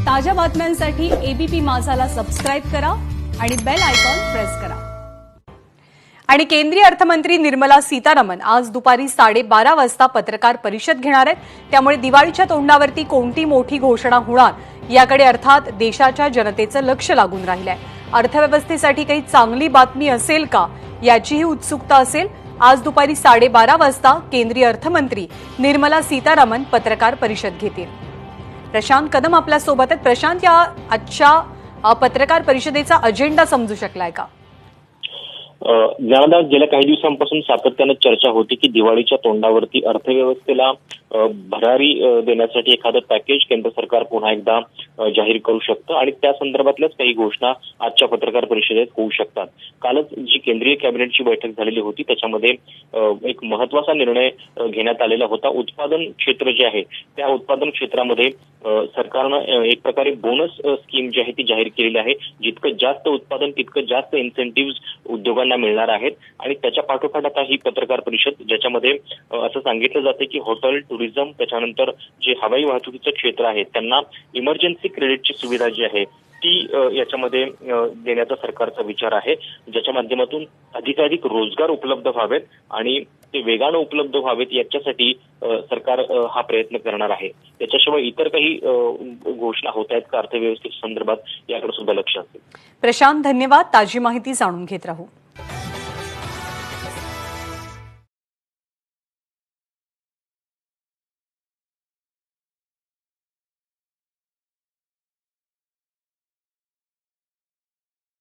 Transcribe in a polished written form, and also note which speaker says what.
Speaker 1: ताज्या बातम्यांसाठी ABP माझाला subscribe करा आणि बेल आयकॉन प्रेस करा। आणि केंद्रीय अर्थमंत्री निर्मला सीतारामन आज दुपारी 12:30 वाजता पत्रकार परिषद घेणार आहेत। त्यामुळे दिवाळीच्या तोंडावरती कोणती मोठी घोषणा होणार याकडे अर्थात देशाच्या जनतेचं लक्ष लागून राहिलंय। अर्थव्यवस्थेसाठी काही चांगली बातमी असेल का याचीही उत्सुकता असेल। आज दुपारी 12:30 वाजता केंद्रीय अर्थमंत्री निर्मला सीतारामन पत्रकार परिषद घेतील। प्रशांत कदम आपल्या सोबत आहेत। प्रशांत, या आजच्या पत्रकार परिषदेचा अजेंडा समजू शकलाय का?
Speaker 2: ज्यादा गेल्या काही दिवसांपासून सातत्याने चर्चा होती की दिवाळीच्या तोंडावरती अर्थव्यवस्थेला भरारी देण्यासाठी एखादं पॅकेज केंद्र सरकार पुन्हा एकदा जाहीर करू शकतं आणि त्या संदर्भातल्याच काही घोषणा आजच्या पत्रकार परिषदेत होऊ शकतात। कालच जी केंद्रीय कॅबिनेटची बैठक झालेली होती त्याच्यामध्ये एक महत्त्वाचा निर्णय घेण्यात आलेला होता। उत्पादन क्षेत्र जे आहे त्या उत्पादन क्षेत्रामध्ये सरकारनं एक प्रकारे बोनस स्कीम जी आहे ती जाहीर केलेली आहे। जितकं जास्त उत्पादन तितकं जास्त इन्सेंटिव्ह उद्योगांना मिळणार आहेत आणि त्याच्या पाठोपाठ आता ही पत्रकार परिषद ज्याच्यामध्ये असं सांगितलं जाते की हॉटेल, टुरिझम, त्याच्यानंतर जे हवाई वाहतुकीचं क्षेत्र आहे त्यांना इमर्जन्सी क्रेडिटची सुविधा जी आहे ती याच्यामध्ये देण्याचा सरकारचा विचार आहे, ज्याच्या माध्यमातून अधिकाधिक रोजगार उपलब्ध व्हावेत आणि ते वेगानं उपलब्ध व्हावेत याच्यासाठी सरकार हा प्रयत्न करणार आहे। त्याच्याशिवाय इतर काही घोषणा होत आहेत का अर्थव्यवस्थेच्या संदर्भात याकडे सुद्धा लक्ष असेल।
Speaker 1: प्रशांत, धन्यवाद। ताजी माहिती जाणून घेत राहू।